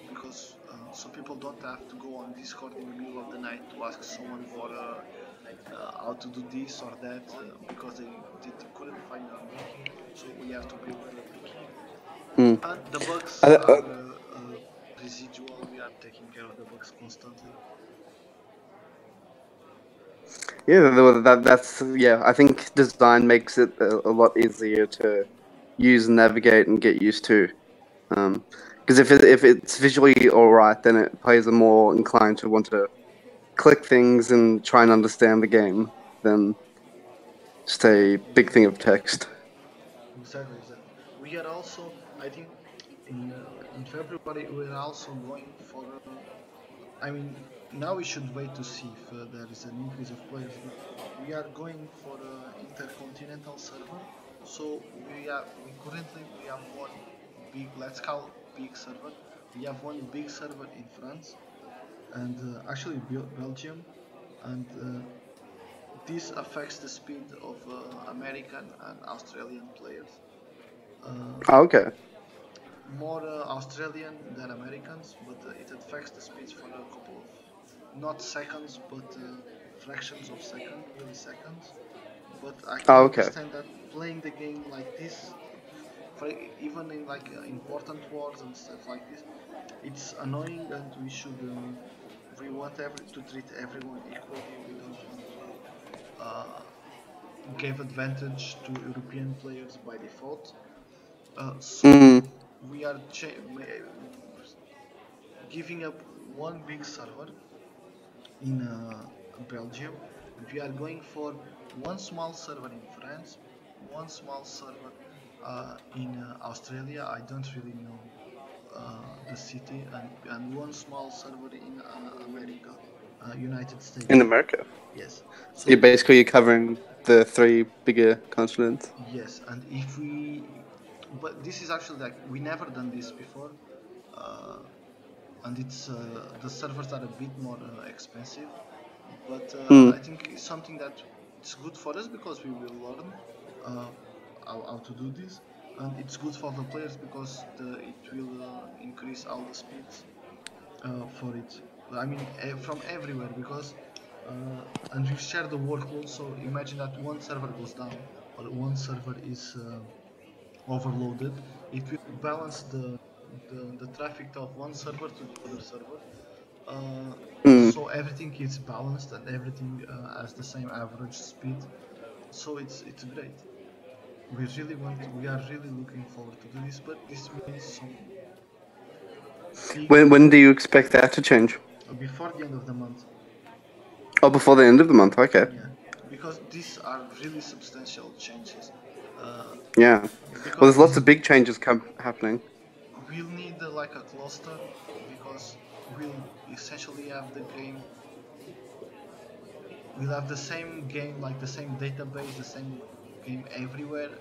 because so people don't have to go on Discord in the middle of the night to ask someone for how to do this or that, because they couldn't find it on wiki, so we have to build the wiki.
Mm.
And the bugs
I,
are residual. We are taking care of the bugs constantly.
yeah, that's yeah. I think design makes it a lot easier to use, and navigate, and get used to. Because if it's visually all right, then players are more inclined to want to click things and try and understand the game than just a big thing of text.
Exactly, exactly. We are also, I think, in February we are also going for. I mean, now we should wait to see if there is an increase of players, but we are going for intercontinental server. So we currently we have one big, let's call big server. We have one big server in France and actually Belgium, and this affects the speed of American and Australian players. Uh,
Oh, okay.
More Australian than Americans, but it affects the speeds for a couple of not seconds, but fractions of second, milliseconds. But I can
Oh, okay.
understand that playing the game like this, for even in like important wars and stuff like this, it's annoying, and we want to treat everyone equally. We don't want to give advantage to European players by default. So
Mm.
we are giving up one big server in Belgium, and we are going for one small server in France, one small server in Australia. I don't really know the city, and one small server in America, United
In
States.
America.
Yes.
You're
So
basically covering the three bigger continents.
yes, and if we, but this is actually like we never done this before, uh, and it's the servers are a bit more expensive, but
Mm.
I think it's something that it's good for us because we will learn uh, how to do this, and it's good for the players because it will increase all the speeds for it. I mean, from everywhere because. And we share the workload, so imagine that one server goes down or one server is overloaded. It will balance the traffic of one server to the other server,
Mm.
so everything is balanced and everything has the same average speed. So it's great. We are really looking forward to do this, but this means some big
When do you expect that to change?
before the end of the month.
Oh, before the end of the month. Okay.
Yeah, because these are really substantial changes. Uh,
Yeah. Well,
because
there's lots of big changes happening.
we'll need like a cluster, because we'll essentially have the game. We'll have the same game, like the same database, the same game everywhere.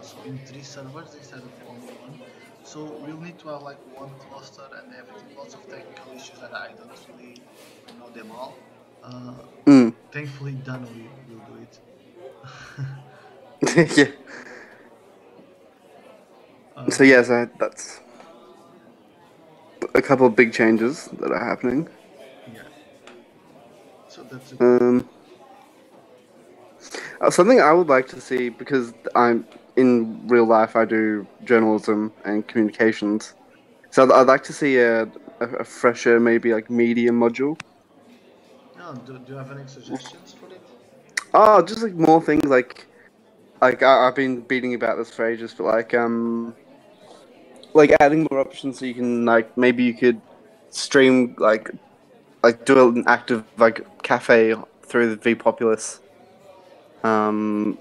So in three servers instead of only one. So we'll need to have like one cluster and everything. Lots of technical issues that I don't really know them all.
Mm.
Thankfully, Donnelly will do it.
Yeah. So
uh,
yeah, so that's a couple of big changes that are happening.
yeah. So that's a good thing.
Um, something I would like to see, because I'm in real life, I do journalism and communications. So I'd like to see a fresher, maybe like media module.
No, do you have any suggestions for it?
Oh, just like more things like I've been beating about this for ages, but like adding more options so you can like maybe you could stream like do an active like cafe through the vPopulus um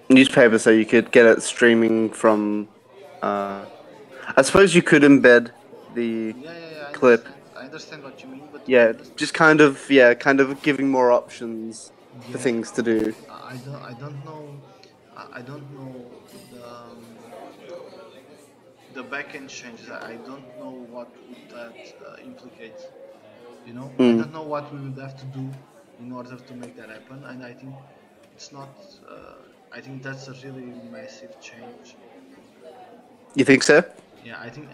newspaper, so you could get it streaming from. Uh, I suppose you could embed the
Yeah, I
clip.
understand. I understand what you mean, but to be
Yeah,
honest,
just kind of giving more options for
yeah,
things to do.
I don't know. I don't know the the backend changes. I don't know what would that implicate. You know, I
Mm.
don't know what we would have to do in order to make that happen, and I think it's not. I think that's a really massive change.
You think so?
Yeah, I think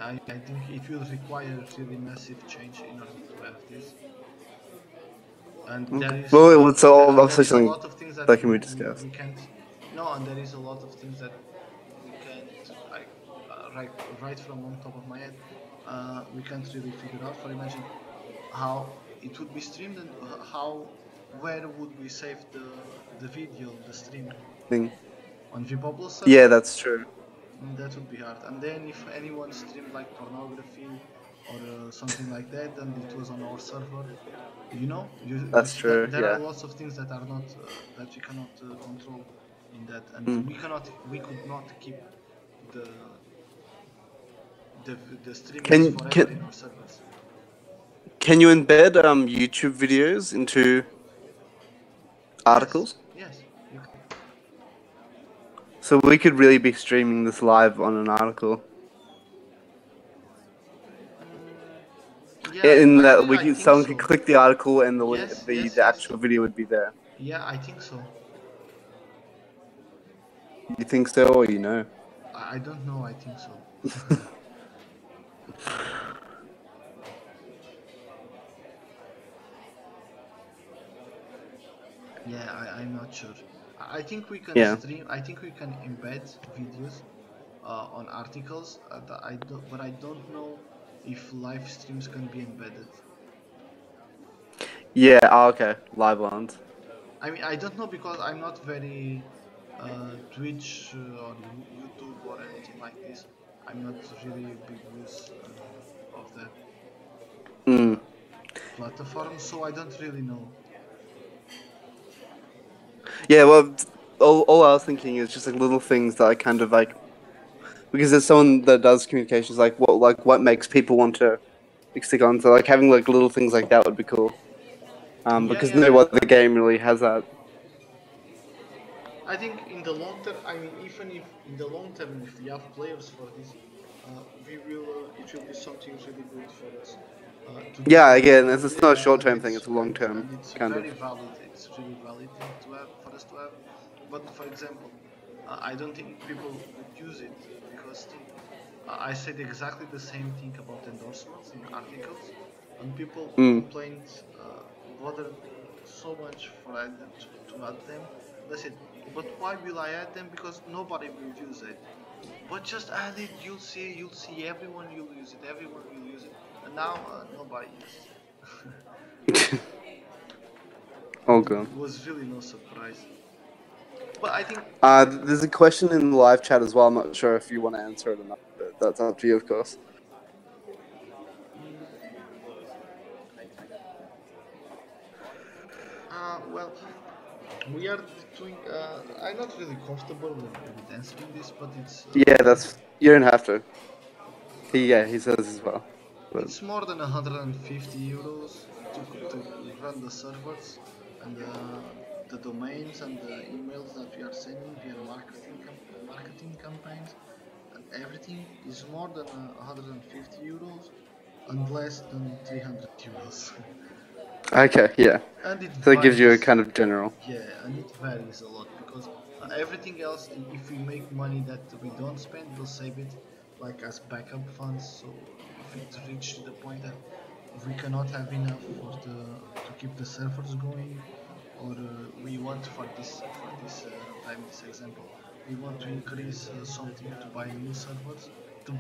it will require really massive change in order to have this. And there
Okay.
is
Well, it's all
and there
obviously
is a
something
lot of things that
that can be discussed.
we can't. No, and there is a lot of things that we can't, like, right, from on top of my head, we can't really figure out. For imagine how it would be streamed, and how, where would we save the video, the stream,
Thing.
on vPopulus
Yeah,
server?
that's true.
That would be hard. And then if anyone streamed like pornography or something like that, and it was on our server,
That's true.
there are
Yeah.
lots of things that are not that we cannot control in that, and
Mm.
we could not keep the the the streamings
Can
forever in
can
our servers.
can you embed YouTube videos into
Yes,
articles?
yes, you can.
So we could really be streaming this live on an article.
Mm, yeah,
In that
actually,
we
I
could,
think
someone could
so.
click the article and
Yes,
the actual video would be there.
Yeah, I think so.
You think so, or you know?
I don't know. I think so. Yeah, I'm not sure. I think we can
Yeah.
stream. I think we can embed videos on articles. But I don't know if live streams can be embedded.
Yeah. Oh, okay. Live ones.
I mean, I don't know, because I'm not very Twitch or YouTube or anything like this. I'm not really a big use of that
Mm.
platform, so I don't really know.
Yeah. Well, all I was thinking is just like little things that I kind of like, because there's someone that does communications, like what makes people want to like, stick on. So like having like little things like that would be cool. Because
Yeah.
no other game really has that.
I think in the long term, I mean, even if in the long term, if we have players for this, we will. It will be something really good for us to do
Yeah.
this,
Again,
and
it's not a short
and
term thing. It's a long term
it's
kind of
very valid. It's really valid thing to have, for us to have. But for example, I don't think people would use it, because think, I said exactly the same thing about endorsements in articles, and people
Mm.
complained, bothered me so much for to add them. And I said, but why will I add them? Because nobody will use it. but just add it. You'll see. Everyone will use it. Everyone will use it. And now nobody uses it.
Oh
It
god.
was really no surprise. But I think
There's a question in the live chat as well. I'm not sure if you want to answer it or not, but that's up to you, of course.
mm, well, we are doing. I'm not really comfortable with answering this, but
Yeah, that's you don't have to. He says as well. But
it's more than 150 euros to run the servers and the domains and the emails that we are sending via marketing campaigns, and everything is more than 150 euros and less than 300 euros.
okay, yeah.
And it
So it gives you a
varies.
kind of general.
Yeah, and it varies a lot because everything else, if we make money that we don't spend, we'll save it like as backup funds. So if it reaches to the point that we cannot have enough to keep the servers going, or we want for this time, this example, we want to increase something to buy new servers, to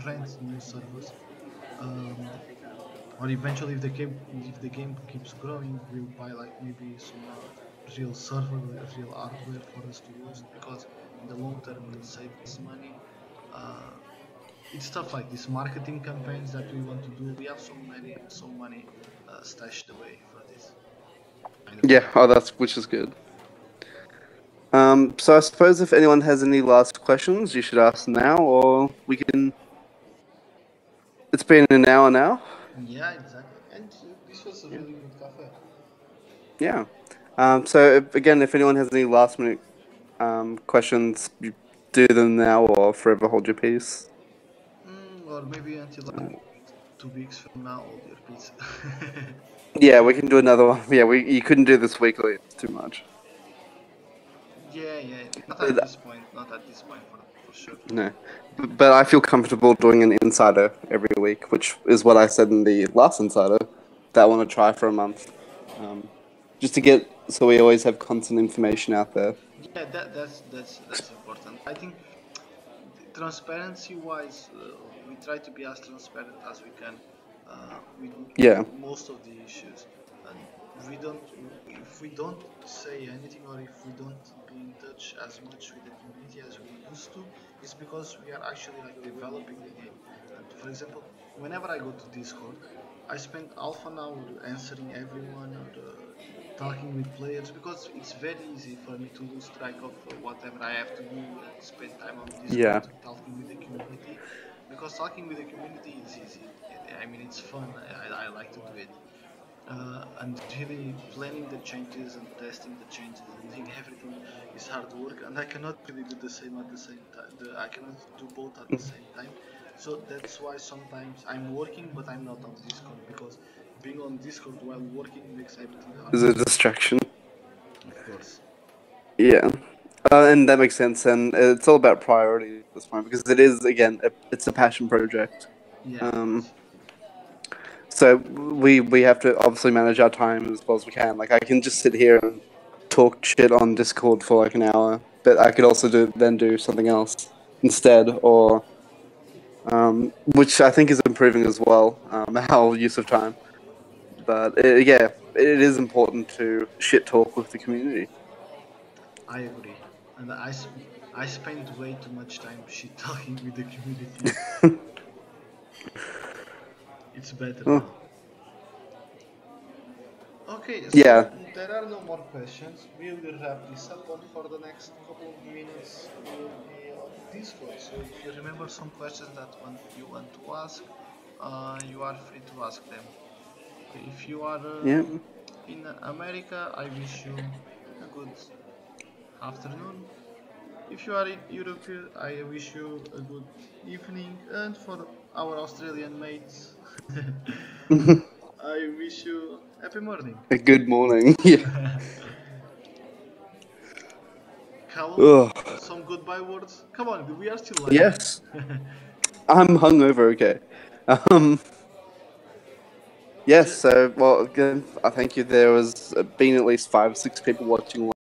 rent new servers. Um, or eventually if the game keeps growing, we'll buy like maybe some real server, real hardware for us to use, because in the long term it'll save us money. uh, it's stuff like this, marketing campaigns that we want to do. We have some money stashed away for this kind of
Yeah,
thing.
oh, that's which is good. So I suppose if anyone has any last questions, you should ask now, or we can. It's been an hour now.
Yeah, exactly. And this was a
Yeah.
really good cafe.
Yeah. So again, if anyone has any last minute questions, you do them now or forever hold your peace.
Or maybe until like 2 weeks from now, hold your peace.
Yeah, we can do another one. Yeah, you couldn't do this weekly. It's too much.
Yeah, yeah. Not at
But,
this point. Not at this point, for sure.
no, but I feel comfortable doing an insider every week, which is what I said in the last insider that I want to try for a month, um, just to get so we always have constant information out there.
Yeah, that's important. I think transparency wise, we try to be as transparent as we can with
Yeah,
most of the issues, and we don't if we don't say anything, or if we don't be in touch as much with the community as we used to, it's because we are actually like developing the game. And for example, whenever I go to Discord, I spend half an hour answering everyone, or talking with players, because it's very easy for me to lose track of whatever I have to do and spend time on Discord
yeah.
talking with the community, because talking with the community is easy. I mean, it's fun. I like to do it. And really planning the changes and testing the changes and doing everything is hard work, and I cannot really do the same at the same time. I cannot do both at the same time. So that's why sometimes I'm working, but I'm not on Discord, because being on Discord while working makes everything
Is
harder.
a distraction.
Of course.
Yeah. And that makes sense, and it's all about priority at this point because it is again, it's a passion project.
Yeah, of
Um,
course.
so we have to obviously manage our time as well as we can. Like I can just sit here and talk shit on Discord for like an hour, but I could also do something else instead, or which I think is improving as well. Our use of time, but yeah, it is important to shit talk with the community.
I agree. And I spend way too much time shit talking with the community. It's better
Oh,
now. Okay, so
yeah,
there are no more questions. We will wrap this up, and for the next couple of minutes, we will be on Discord. So if you remember some questions that you want to ask, you are free to ask them. If you are
yeah.
in America, I wish you a good afternoon. If you are in Europe, I wish you a good evening. And for our Australian mates, I wish you happy morning.
A good morning. Yeah.
Callum,
Ugh.
some goodbye words. Come on, we are still live, man.
Yes, I'm hungover. Okay. Um. Yes.
Ju-
So, well, again, I thank you. There was been at least 5 or 6 people watching